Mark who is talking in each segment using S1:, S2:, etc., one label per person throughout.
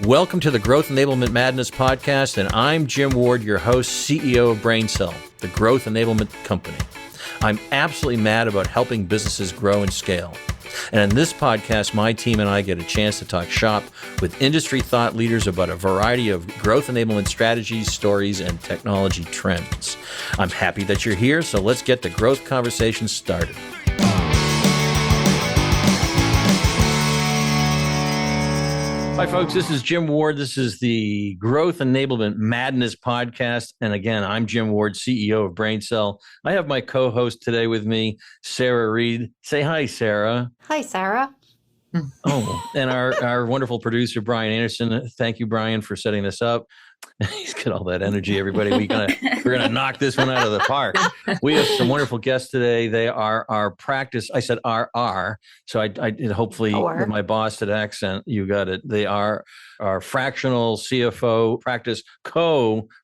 S1: Welcome to the Growth Enablement Madness podcast, and I'm Jim Ward, your host, CEO of BrainSell, the growth enablement company. I'm absolutely mad about helping businesses grow and scale. And in this podcast, my team and I get a chance to talk shop with industry thought leaders about a variety of growth enablement strategies, stories, and technology trends. I'm happy that you're here, so let's get the growth conversation started. Hi, folks. This is Jim Ward. This is the Growth Enablement Madness podcast. And again, I'm Jim Ward, CEO of BrainSell. I have my co-host today with me, Sarah Reed. Say hi, Sarah.
S2: Hi, Sarah.
S1: Oh, and our wonderful producer, Brian Anderson. Thank you, Brian, for setting this up. He's got all that energy, everybody. We're gonna knock this one out of the park. We have some wonderful guests today. They are our practice. I said R. So I did hopefully with my Boston accent, you got it. They are our fractional CFO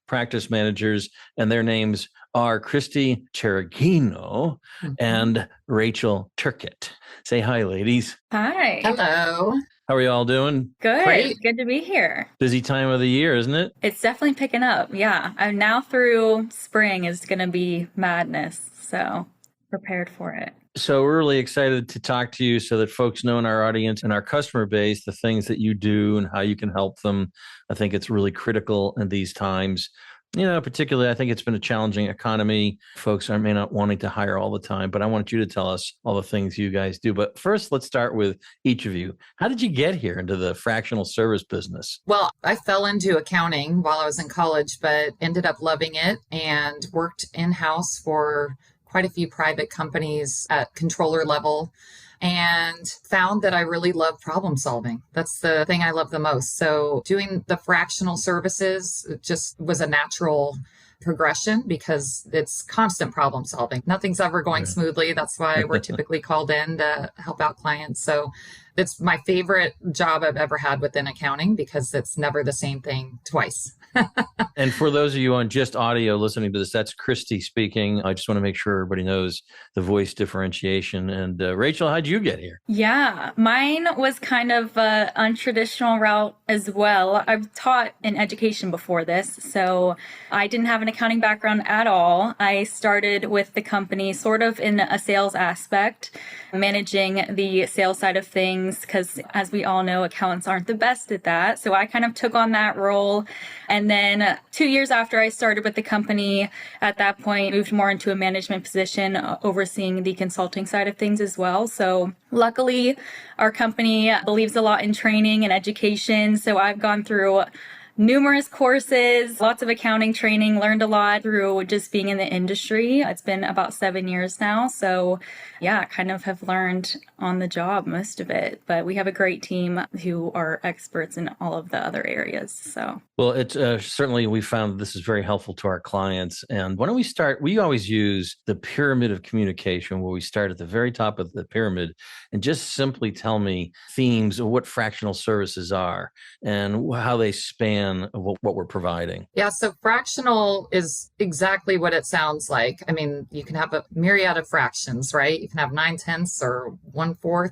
S1: practice managers, and their names are Christi Cereghino and Rachel Durkot. Say hi, ladies.
S3: Hi.
S2: Hello.
S1: How are you all doing?
S3: Good.
S2: Great.
S3: Good to be here.
S1: Busy time of the year, isn't it?
S3: It's definitely picking up. Yeah. I'm now through spring is going to be madness. So prepared for it.
S1: So we're really excited to talk to you so that folks know in our audience and our customer base the things that you do and how you can help them. I think it's really critical in these times. You know, particularly, I think it's been a challenging economy. Folks may not wanting to hire all the time, but I want you to tell us all the things you guys do. But first, let's start with each of you. How did you get here into the fractional service business?
S2: Well, I fell into accounting while I was in college, but ended up loving it and worked in-house for quite a few private companies at controller level, and found that I really love problem solving. That's the thing I love the most. So doing the fractional services just was a natural progression because it's constant problem solving. Nothing's ever going smoothly. That's why we're typically called in to help out clients. So it's my favorite job I've ever had within accounting because it's never the same thing twice.
S1: And for those of you on just audio listening to this, that's Christi speaking. I just want to make sure everybody knows the voice differentiation. And Rachel, how'd you get here?
S3: Yeah, mine was kind of an untraditional route as well. I've taught in education before this, so I didn't have an accounting background at all. I started with the company sort of in a sales aspect, managing the sales side of things, because as we all know, accountants aren't the best at that. So I kind of took on that role. And then 2 years after I started with the company, at that point, moved more into a management position, overseeing the consulting side of things as well. So luckily, our company believes a lot in training and education. So I've gone through numerous courses, lots of accounting training, learned a lot through just being in the industry. It's been about 7 years now. So yeah, kind of have learned on the job most of it. But we have a great team who are experts in all of the other areas. So
S1: well, it's certainly we found this is very helpful to our clients. And why don't we start? We always use the pyramid of communication where we start at the very top of the pyramid and just simply tell me themes of what fractional services are and how they span what we're providing.
S2: Yeah, so fractional is exactly what it sounds like. I mean, you can have a myriad of fractions, right? You can have 9/10 or 1/4.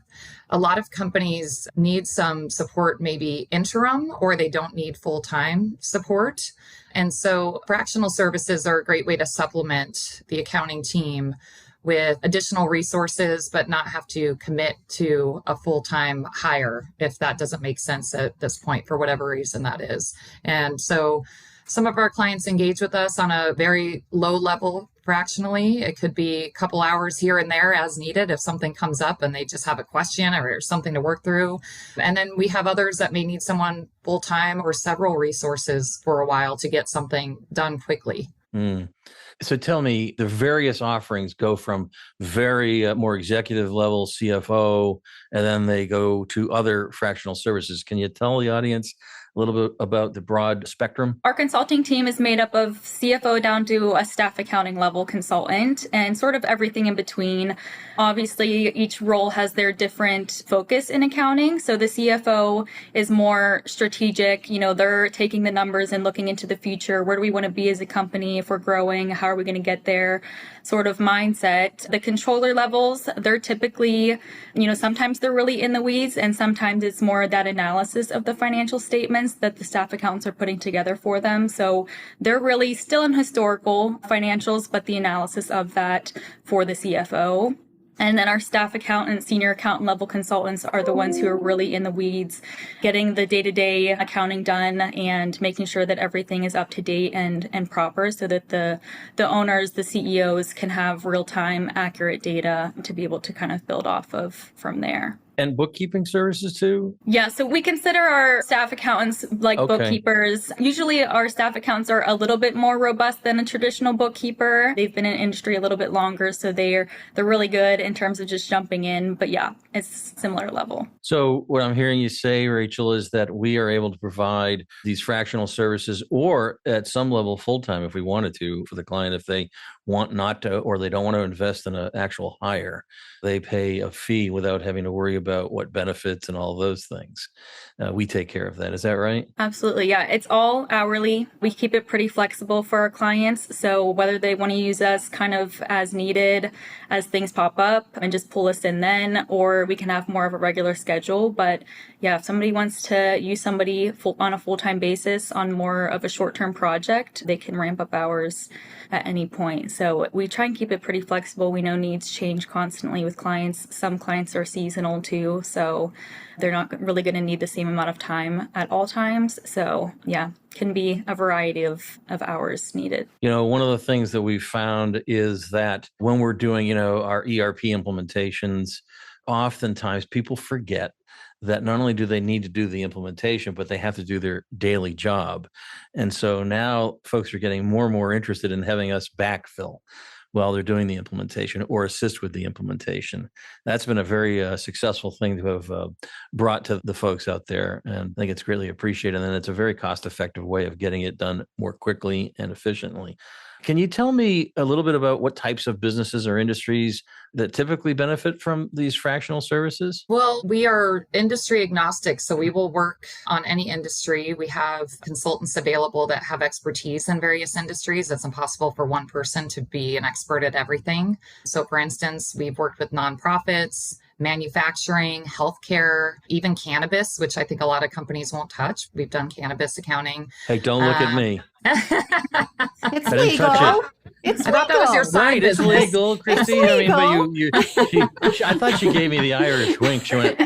S2: A lot of companies need some support, maybe interim, or they don't need full-time support. And so fractional services are a great way to supplement the accounting team with additional resources, but not have to commit to a full-time hire if that doesn't make sense at this point for whatever reason that is. And so some of our clients engage with us on a very low level fractionally. It could be a couple hours here and there as needed if something comes up and they just have a question or something to work through. And then we have others that may need someone full-time or several resources for a while to get something done quickly.
S1: So tell me, the various offerings go from very more executive level CFO, and then they go to other fractional services. Can you tell the audience a little bit about the broad spectrum?
S3: Our consulting team is made up of CFO down to a staff accounting level consultant and sort of everything in between. Obviously, each role has their different focus in accounting. So the CFO is more strategic. You know, they're taking the numbers and looking into the future. Where do we want to be as a company if we're growing? How are we going to get there? Sort of mindset. The controller levels, they're typically, sometimes they're really in the weeds and sometimes it's more that analysis of the financial statements. statements that the staff accountants are putting together for them. So they're really still in historical financials, but the analysis of that for the CFO. And then our staff accountant, senior accountant level consultants are the ones who are really in the weeds, getting the day-to-day accounting done and making sure that everything is up to date and proper so that the owners, the CEOs can have real-time accurate data to be able to kind of build off of from there.
S1: And bookkeeping services too?
S3: Yeah, so we consider our staff accountants like bookkeepers. Usually our staff accountants are a little bit more robust than a traditional bookkeeper. They've been in industry a little bit longer, so they're really good in terms of just jumping in. But yeah, it's similar level.
S1: So what I'm hearing you say, Rachel, is that we are able to provide these fractional services or at some level full-time if we wanted to for the client if they want not to or they don't want to invest in an actual hire. They pay a fee without having to worry about what benefits and all those things. We take care of that. Is that right?
S3: Absolutely. Yeah. It's all hourly. We keep it pretty flexible for our clients. So whether they want to use us kind of as needed as things pop up and just pull us in then, or we can have more of a regular schedule. But yeah, if somebody wants to use somebody on a full-time basis on more of a short-term project, they can ramp up hours at any point. So we try and keep it pretty flexible. We know needs change constantly with clients. Some clients are seasonal too, so they're not really going to need the same amount of time at all times. So yeah, can be a variety of hours needed.
S1: You know, one of the things that we've found is that when we're doing, our ERP implementations, oftentimes people forget that not only do they need to do the implementation, but they have to do their daily job. And so now folks are getting more and more interested in having us backfill while they're doing the implementation or assist with the implementation. That's been a very successful thing to have brought to the folks out there. And I think it's greatly appreciated. And it's a very cost-effective way of getting it done more quickly and efficiently. Can you tell me a little bit about what types of businesses or industries that typically benefit from these fractional services?
S2: Well, we are industry agnostic, so we will work on any industry. We have consultants available that have expertise in various industries. It's impossible for one person to be an expert at everything. So for instance, we've worked with nonprofits, manufacturing, healthcare, even cannabis, which I think a lot of companies won't touch. We've done cannabis accounting.
S1: Hey, don't look at me.
S4: It's
S1: I didn't touch
S4: legal.
S1: it.
S4: It's
S2: I thought that was your side
S1: Right, it's
S2: business.
S1: legal, Christi.
S4: It's
S1: I mean, but
S4: legal.
S1: I thought she gave me the Irish wink. She went,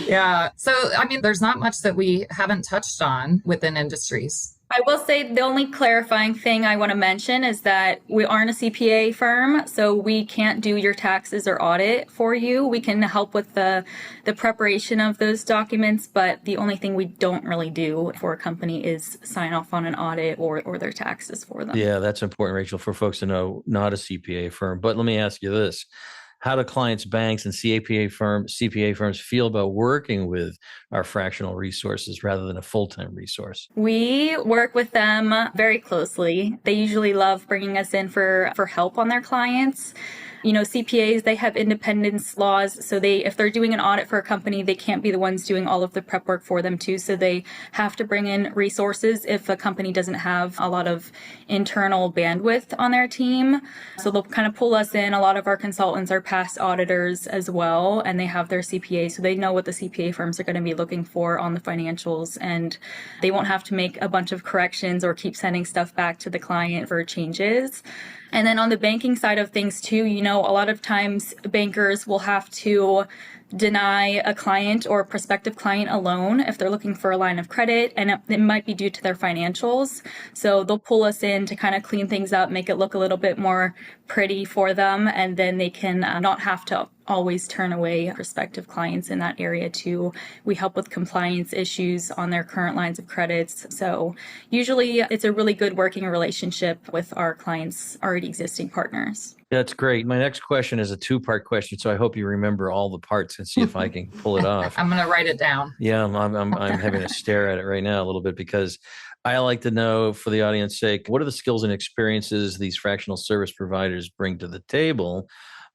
S2: Yeah. So, I mean, there's not much that we haven't touched on within industries.
S3: I will say the only clarifying thing I want to mention is that we aren't a CPA firm, so we can't do your taxes or audit for you. We can help with the preparation of those documents, but the only thing we don't really do for a company is sign off on an audit or their taxes for them.
S1: yeah, that's important, Rachel, for folks to know, not a CPA firm. But let me ask you this. How do clients, banks, and CPA firms feel about working with our fractional resources rather than a full-time resource?
S3: We work with them very closely. They usually love bringing us in for help on their clients. CPAs, they have independence laws. So if they're doing an audit for a company, they can't be the ones doing all of the prep work for them too. So they have to bring in resources if a company doesn't have a lot of internal bandwidth on their team. So they'll kind of pull us in. A lot of our consultants are past auditors as well, and they have their CPA. So they know what the CPA firms are going to be looking for on the financials, and they won't have to make a bunch of corrections or keep sending stuff back to the client for changes. And then on the banking side of things too, a lot of times bankers will have to deny a client or a prospective client a loan if they're looking for a line of credit, and it might be due to their financials. So they'll pull us in to kind of clean things up, make it look a little bit more pretty for them, and then they can not have to always turn away prospective clients in that area too. We help with compliance issues on their current lines of credits. So usually it's a really good working relationship with our clients' already existing partners.
S1: That's great. My next question is a two-part question, so I hope you remember all the parts and see if I can pull it off.
S2: I'm going to write it down.
S1: Yeah, I'm having to stare at it right now a little bit because I like to know, for the audience's sake, what are the skills and experiences these fractional service providers bring to the table?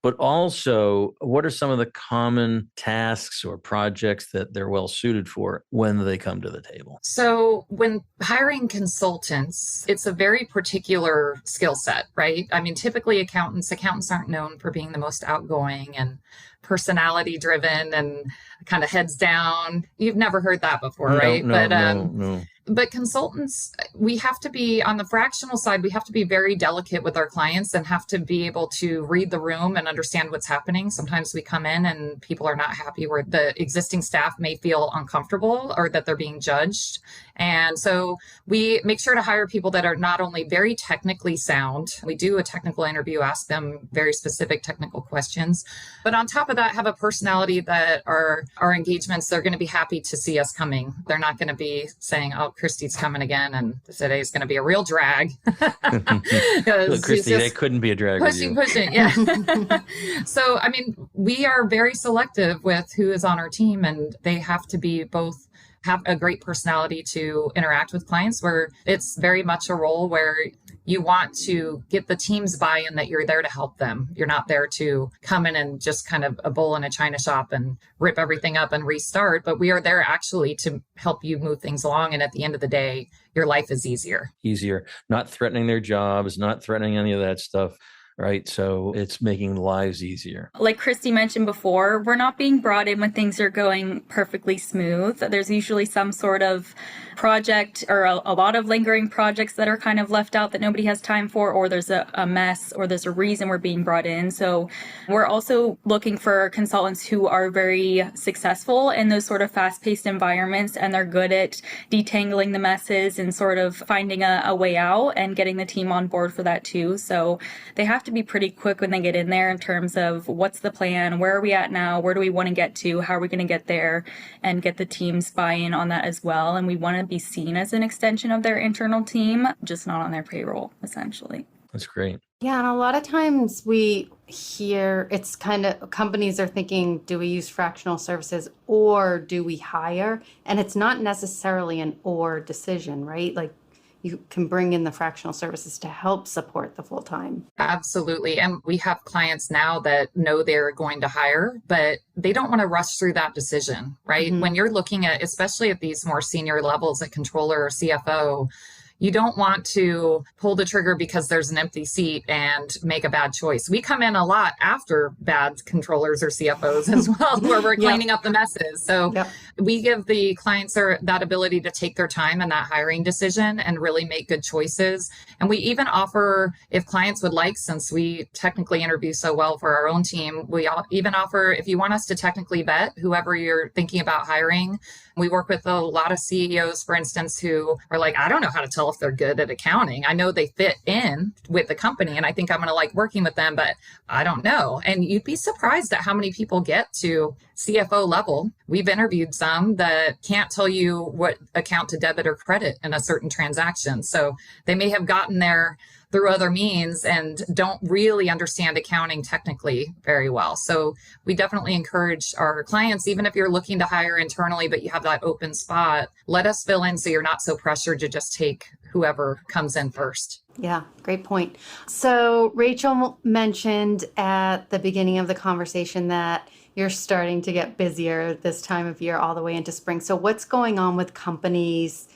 S1: But also, what are some of the common tasks or projects that they're well suited for when they come to the table?
S2: So when hiring consultants, it's a very particular skill set, right? I mean, typically accountants aren't known for being the most outgoing and personality driven and kind of heads down. You've never heard that before, right?
S1: No.
S2: But consultants, we have to be on the fractional side, we have to be very delicate with our clients and have to be able to read the room and understand what's happening. Sometimes we come in and people are not happy, where the existing staff may feel uncomfortable or that they're being judged. And so we make sure to hire people that are not only very technically sound, we do a technical interview, ask them very specific technical questions, but on top of that, have a personality that our engagements, they're going to be happy to see us coming. They're not going to be saying, oh, Christy's coming again, and today is going to be a real drag.
S1: Look, Christy, that couldn't be a drag.
S2: Pushing, yeah. So, I mean, we are very selective with who is on our team, and they have to be both have a great personality to interact with clients, where it's very much a role where you want to get the team's buy-in that you're there to help them. You're not there to come in and just kind of a bull in a china shop and rip everything up and restart, but we are there actually to help you move things along. And at the end of the day, your life is easier.
S1: Not threatening their jobs, not threatening any of that stuff. Right. So it's making lives easier.
S3: Like Christy mentioned before, we're not being brought in when things are going perfectly smooth. There's usually some sort of project or a lot of lingering projects that are kind of left out that nobody has time for, or there's a mess, or there's a reason we're being brought in. So we're also looking for consultants who are very successful in those sort of fast-paced environments, and they're good at detangling the messes and sort of finding a way out and getting the team on board for that too. So they have to be pretty quick when they get in there in terms of what's the plan, where are we at now, where do we want to get to, how are we going to get there, and get the team's buy-in on that as well. And we want to be seen as an extension of their internal team, just not on their payroll, essentially.
S1: That's great.
S4: Yeah, and a lot of times we hear it's kind of companies are thinking, do we use fractional services or do we hire? And it's not necessarily an or decision, right? Like, you can bring in the fractional services to help support the full-time.
S2: Absolutely. And we have clients now that know they're going to hire, but they don't want to rush through that decision, right? Mm-hmm. When you're looking at, especially at these more senior levels, at controller or CFO, you don't want to pull the trigger because there's an empty seat and make a bad choice. We come in a lot after bad controllers or CFOs as well, where we're cleaning up the messes. So we give the clients that ability to take their time in that hiring decision and really make good choices. And we even offer, if clients would like, since we technically interview so well for our own team, we even offer, if you want us to technically vet whoever you're thinking about hiring. We work with a lot of CEOs, for instance, who are like, I don't know how to tell if they're good at accounting. I know they fit in with the company and I think I'm going to like working with them, but I don't know. And you'd be surprised at how many people get to CFO level. We've interviewed some that can't tell you what account to debit or credit in a certain transaction. So they may have gotten there through other means and don't really understand accounting technically very well. So we definitely encourage our clients, even if you're looking to hire internally, but you have that open spot, let us fill in so you're not so pressured to just take whoever comes in first.
S4: Yeah, great point. So Rachel mentioned at the beginning of the conversation that you're starting to get busier this time of year all the way into spring. So what's going on with companies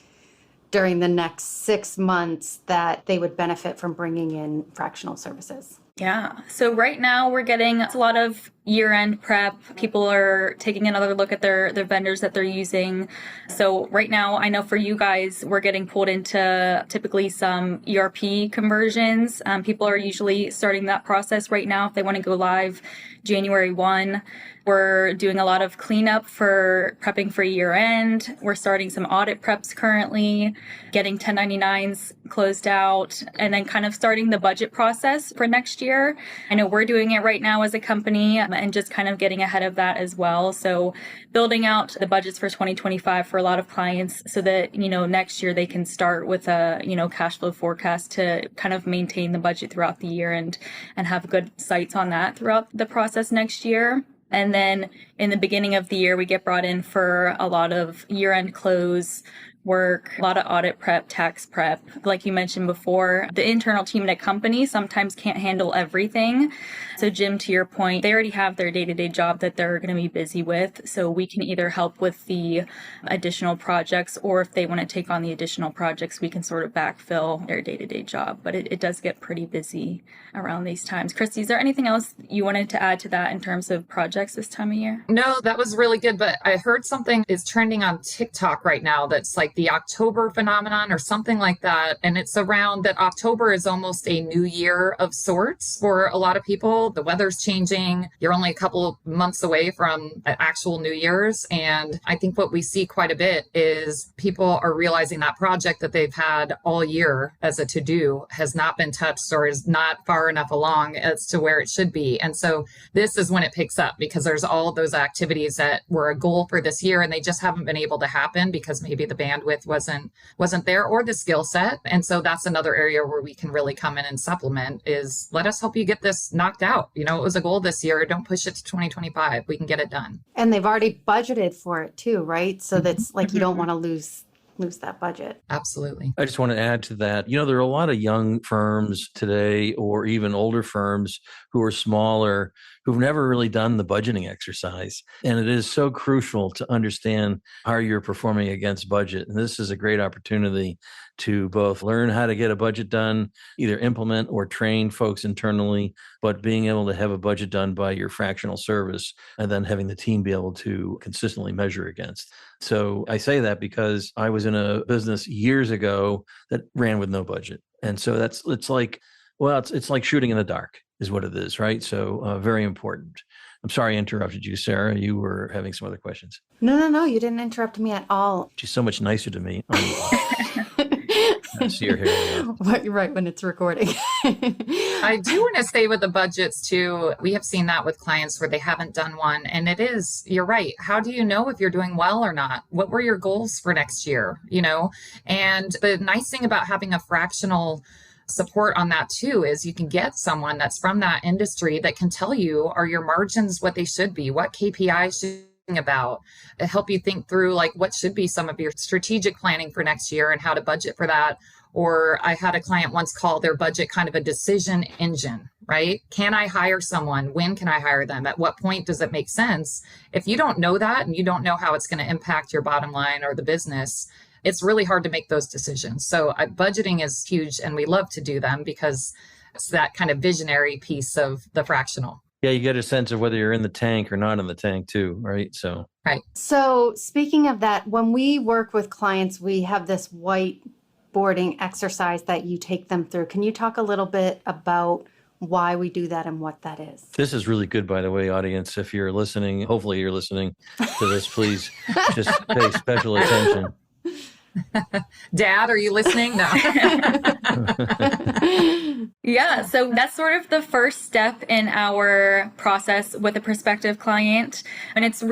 S4: during the next 6 months that they would benefit from bringing in fractional services?
S3: Yeah. So right now we're getting a lot of year-end prep. People are taking another look at their vendors that they're using. So right now, I know for you guys, we're getting pulled into typically some ERP conversions. People are usually starting that process right now if they want to go live January 1. We're doing a lot of cleanup for prepping for year end. We're starting some audit preps currently, getting 1099s closed out, and then kind of starting the budget process for next year. I know we're doing it right now as a company and just kind of getting ahead of that as well. So building out the budgets for 2025 for a lot of clients so that, next year they can start with a, cash flow forecast to kind of maintain the budget throughout the year and have good sights on that throughout the process next year. And then, in the beginning of the year, we get brought in for a lot of year-end close work, a lot of audit prep, tax prep. Like you mentioned before, the internal team at a company sometimes can't handle everything. So Jim, to your point, they already have their day-to-day job that they're going to be busy with. So we can either help with the additional projects, or if they want to take on the additional projects, we can sort of backfill their day-to-day job. But it does get pretty busy around these times. Christi, is there anything else you wanted to add to that in terms of projects this time of year?
S2: No, that was really good. But I heard something is trending on TikTok right now that's like the October phenomenon or something like that. And it's around that October is almost a new year of sorts for a lot of people. The weather's changing. You're only a couple of months away from actual New Year's. And I think what we see quite a bit is people are realizing that project that they've had all year as a to-do has not been touched or is not far enough along as to where it should be. And so this is when it picks up, because there's all those activities that were a goal for this year and they just haven't been able to happen because maybe the bandwidth wasn't there or the skill set. And so that's another area where we can really come in and supplement is let us help you get this knocked out. You know, it was a goal this year. Don't push it to 2025. We can get it done.
S4: And they've already budgeted for it too, right? So that's like, you don't want to lose that budget.
S2: Absolutely.
S1: I just want to add to that. You know, there are a lot of young firms today, or even older firms who are smaller, who've never really done the budgeting exercise. And it is so crucial to understand how you're performing against budget. And this is a great opportunity to both learn how to get a budget done, either implement or train folks internally, but being able to have a budget done by your fractional service and then having the team be able to consistently measure against. So I say that because I was in a business years ago that ran with no budget. And so it's like shooting in the dark is what it is, right? So very important. I'm sorry I interrupted you, Sarah. You were having some other questions.
S4: No. You didn't interrupt me at all.
S1: She's so much nicer to me. I see her hair.
S4: Right, when it's recording.
S2: I do want to stay with the budgets too. We have seen that with clients where they haven't done one. And you're right. How do you know if you're doing well or not? What were your goals for next year? You know, and the nice thing about having a fractional support on that too is you can get someone that's from that industry that can tell you, are your margins what they should be? What KPIs should about help you think through like what should be some of your strategic planning for next year and how to budget for that. Or I had a client once call their budget kind of a decision engine, right? Can I hire someone? When can I hire them? At what point does it make sense? If you don't know that and you don't know how it's going to impact your bottom line or the business, it's really hard to make those decisions. So budgeting is huge and we love to do them because it's that kind of visionary piece of the fractional.
S1: Yeah, you get a sense of whether you're in the tank or not in the tank too, right?
S2: Right.
S4: So speaking of that, when we work with clients, we have this whiteboarding exercise that you take them through. Can you talk a little bit about why we do that and what that is?
S1: This is really good, by the way, audience. If you're listening, hopefully you're listening to this, please just pay special attention.
S2: Dad, are you listening? No.
S3: Yeah, so that's sort of the first step in our process with a prospective client. And it's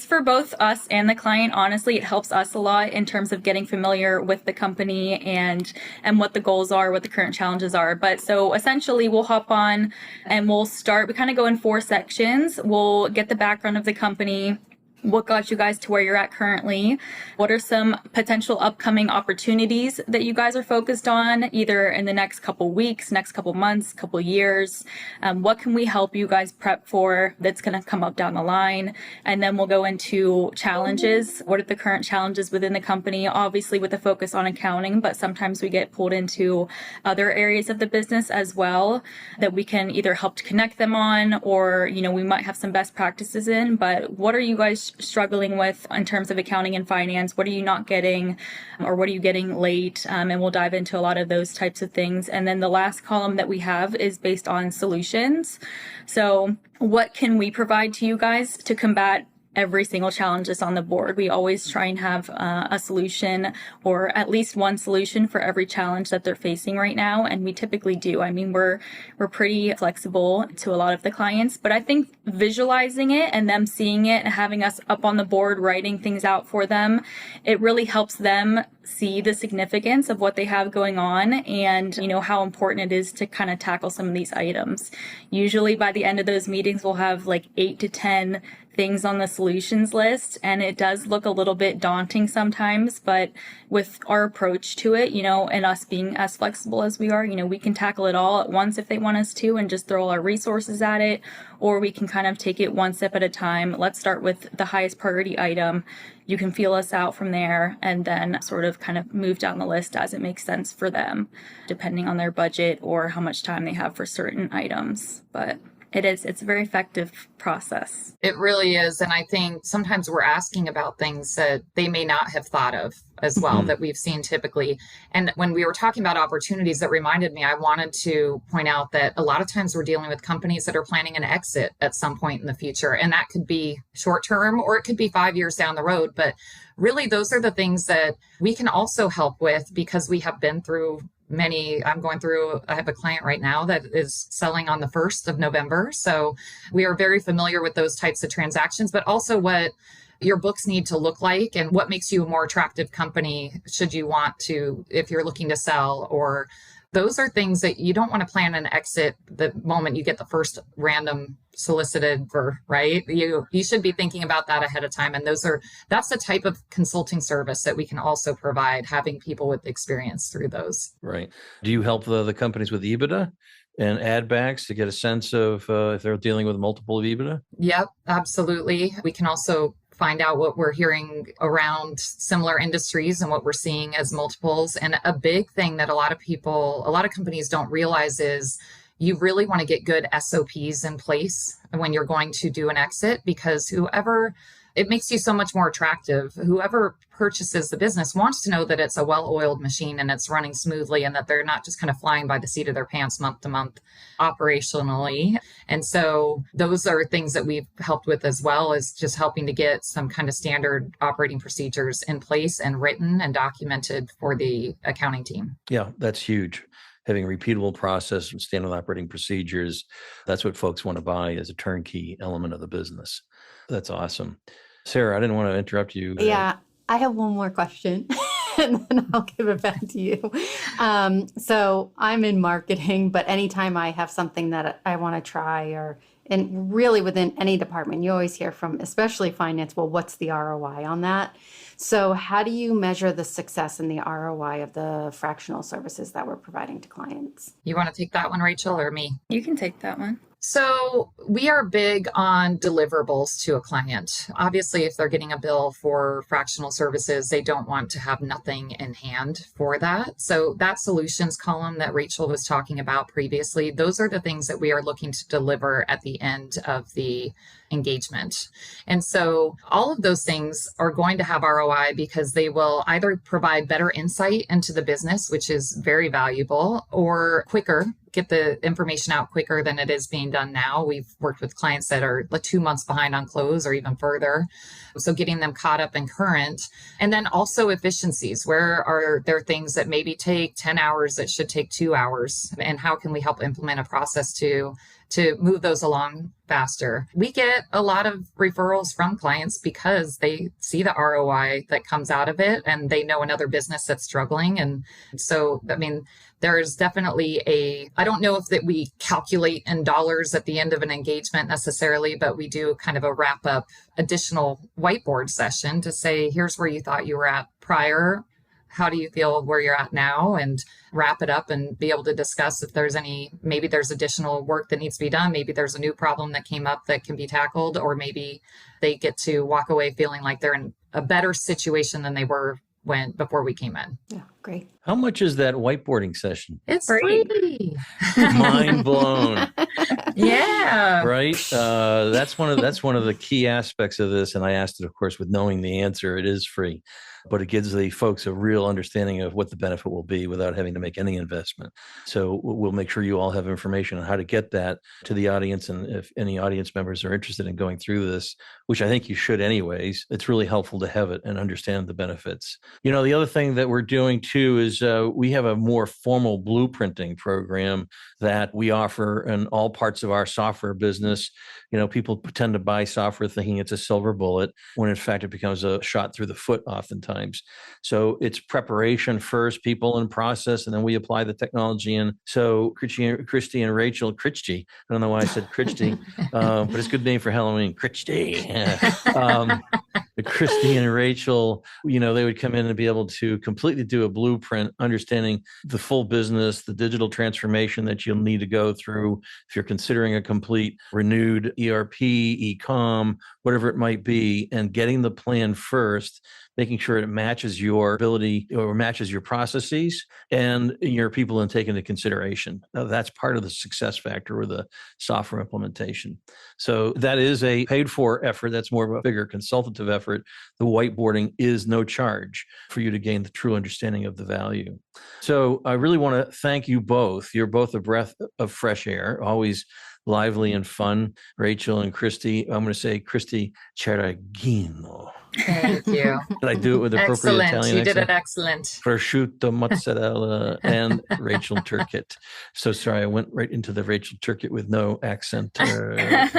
S3: for both us and the client. Honestly, it helps us a lot in terms of getting familiar with the company and what the goals are, what the current challenges are. But so essentially we'll hop on and we kind of go in 4 sections. We'll get the background of the company. What got you guys to where you're at currently? What are some potential upcoming opportunities that you guys are focused on, either in the next couple weeks, next couple months, couple years? What can we help you guys prep for that's going to come up down the line? And then we'll go into challenges. What are the current challenges within the company? Obviously with a focus on accounting, but sometimes we get pulled into other areas of the business as well that we can either help to connect them on, or, we might have some best practices in. But what are you guys struggling with in terms of accounting and finance? What are you not getting, or what are you getting late? And we'll dive into a lot of those types of things. And then the last column that we have is based on solutions. So what can we provide to you guys to combat every single challenge that's on the board? We always try and have a solution, or at least one solution for every challenge that they're facing right now. And we typically do. I mean, we're pretty flexible to a lot of the clients, but I think visualizing it and them seeing it and having us up on the board, writing things out for them, it really helps them see the significance of what they have going on and, how important it is to kind of tackle some of these items. Usually by the end of those meetings, we'll have like 8 to 10 things on the solutions list, and it does look a little bit daunting sometimes, but with our approach to it, and us being as flexible as we are, we can tackle it all at once if they want us to and just throw all our resources at it, or we can kind of take it one step at a time. Let's start with the highest priority item. You can feel us out from there and then sort of kind of move down the list as it makes sense for them, depending on their budget or how much time they have for certain items. But it's a very effective process.
S2: It really is. And I think sometimes we're asking about things that they may not have thought of as well, that we've seen typically. And when we were talking about opportunities, that reminded me, I wanted to point out that a lot of times we're dealing with companies that are planning an exit at some point in the future. And that could be short term, or it could be 5 years down the road. But really, those are the things that we can also help with, because we have been through I have a client right now that is selling on the 1st of November. So we are very familiar with those types of transactions, but also what your books need to look like and what makes you a more attractive company should you want to, if you're looking to sell. Or those are things that you don't want to plan an exit the moment you get the first random solicited for, right? You should be thinking about that ahead of time. And that's the type of consulting service that we can also provide, having people with experience through those.
S1: Right. Do you help the companies with EBITDA and add backs to get a sense of if they're dealing with multiple of EBITDA?
S2: Yep, absolutely. We can also find out what we're hearing around similar industries and what we're seeing as multiples. And a big thing that a lot of companies don't realize is you really want to get good SOPs in place when you're going to do an exit, because it makes you so much more attractive. Whoever purchases the business wants to know that it's a well-oiled machine and it's running smoothly, and that they're not just kind of flying by the seat of their pants month to month operationally. And so those are things that we've helped with, as well as just helping to get some kind of standard operating procedures in place and written and documented for the accounting team.
S1: Yeah, that's huge. Having a repeatable process and standard operating procedures, that's what folks want to buy as a turnkey element of the business. That's awesome. Sarah, I didn't want to interrupt you.
S4: Yeah, I have one more question and then I'll give it back to you. So I'm in marketing, but anytime I have something that I want to try, and really within any department, you always hear from, especially finance, well, what's the ROI on that? So how do you measure the success and the ROI of the fractional services that we're providing to clients?
S2: You want to take that one, Rachel, or me?
S3: You can take that one.
S2: So we are big on deliverables to a client. Obviously, if they're getting a bill for fractional services, they don't want to have nothing in hand for that. So that solutions column that Rachel was talking about previously, those are the things that we are looking to deliver at the end of the engagement. And so all of those things are going to have ROI, because they will either provide better insight into the business, which is very valuable, or quicker, get the information out quicker than it is being done now. We've worked with clients that are 2 months behind on close or even further. So getting them caught up and current. And then also efficiencies. Where are there things that maybe take 10 hours that should take 2 hours? And how can we help implement a process to move those along faster? We get a lot of referrals from clients because they see the ROI that comes out of it, and they know another business that's struggling. And so, there is definitely I don't know if that we calculate in dollars at the end of an engagement necessarily, but we do kind of a wrap up additional whiteboard session to say, here's where you thought you were at prior. How do you feel where you're at now? And wrap it up and be able to discuss if maybe there's additional work that needs to be done. Maybe there's a new problem that came up that can be tackled, or maybe they get to walk away feeling like they're in a better situation than they were before we came in.
S4: Yeah, great.
S1: How much is that whiteboarding session?
S2: It's free.
S1: Mind blown.
S2: Yeah.
S1: Right. That's one of the key aspects of this. And I asked it, of course, with knowing the answer. It is free, but it gives the folks a real understanding of what the benefit will be without having to make any investment. So we'll make sure you all have information on how to get that to the audience. And if any audience members are interested in going through this, which I think you should anyways, it's really helpful to have it and understand the benefits. The other thing that we're doing too is we have a more formal blueprinting program that we offer in all parts of our software business. People tend to buy software thinking it's a silver bullet, when in fact it becomes a shot through the foot oftentimes. sometimes. So it's preparation first, people and process, and then we apply the technology in. So Christi and Rachel, Christi, I don't know why I said Christi, but it's a good name for Halloween, Christi. Christi and Rachel, they would come in and be able to completely do a blueprint, understanding the full business, the digital transformation that you'll need to go through if you're considering a complete renewed ERP, e-com, whatever it might be, and getting the plan first, making sure it matches your ability or matches your processes and your people and take into consideration. Now, that's part of the success factor with the software implementation. So that is a paid for effort. That's more of a bigger consultative effort. The whiteboarding is no charge for you to gain the true understanding of the value. So I really want to thank you both. You're both a breath of fresh air, always lively and fun. Rachel and Christi, I'm going to say Christi Cereghino.
S2: Thank you.
S1: Did I do it with appropriate
S2: Excellent.
S1: Italian
S2: You
S1: accent?
S2: did it excellent.
S1: Prosciutto, mozzarella, and Rachel Durkot. So sorry, I went right into the Rachel Durkot with no accent.
S3: I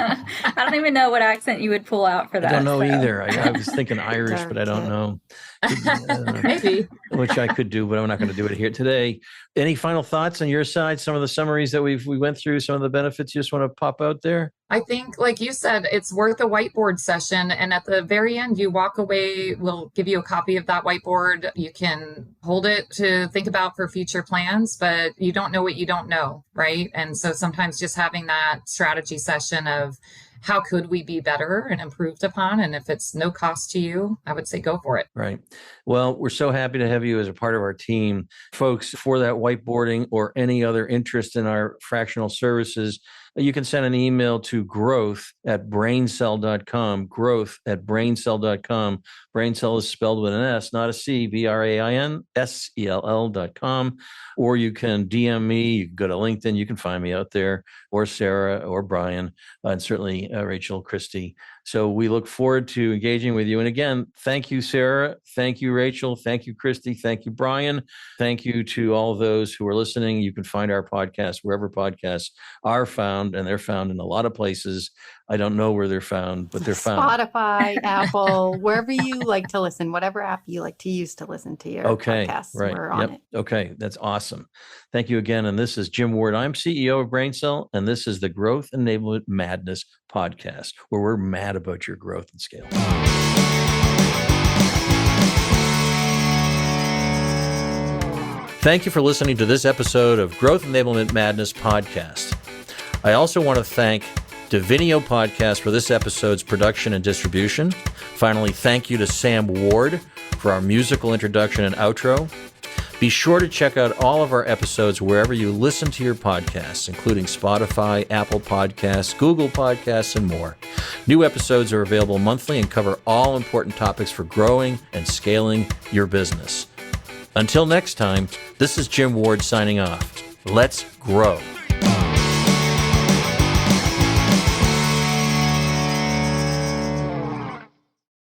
S3: don't even know what accent you would pull out for that.
S1: I don't know either. I was thinking Irish, but I don't know.
S2: Maybe.
S1: Which I could do, but I'm not going to do it here today. Any final thoughts on your side? Some of the summaries that we went through, some of the benefits you just want to pop out there?
S2: I think, like you said, it's worth a whiteboard session. And at the very end, you walk away, we'll give you a copy of that whiteboard. You can hold it to think about for future plans, but you don't know what you don't know, right? And so sometimes just having that strategy session of how could we be better and improved upon? And if it's no cost to you, I would say go for it.
S1: Right. Well, we're so happy to have you as a part of our team. Folks, for that whiteboarding or any other interest in our fractional services, you can send an email to growth@brainsell.com, growth@brainsell.com. BrainSell is spelled with an S, not a C, BRAINSELL.com. Or you can DM me, you can go to LinkedIn, you can find me out there, or Sarah, or Brian, and certainly Rachel, Christi. So we look forward to engaging with you. And again, thank you, Sarah. Thank you, Rachel. Thank you, Christi. Thank you, Brian. Thank you to all those who are listening. You can find our podcast wherever podcasts are found, and they're found in a lot of places. I don't know where they're found, but they're found.
S4: Spotify, Apple, wherever you like to listen, whatever app you like to use to listen to your podcasts,
S1: right.
S4: we're on it.
S1: Okay, that's awesome. Thank you again. And this is Jim Ward. I'm CEO of BrainSell, and this is the Growth Enablement Madness podcast, where we're mad about your growth and scale. Thank you for listening to this episode of Growth Enablement Madness podcast. I also want to thank Divinio Podcast for this episode's production and distribution. Finally, thank you to Sam Ward for our musical introduction and outro. Be sure to check out all of our episodes wherever you listen to your podcasts, including Spotify, Apple Podcasts, Google Podcasts, and more. New episodes are available monthly and cover all important topics for growing and scaling your business. Until next time, this is Jim Ward signing off. Let's grow.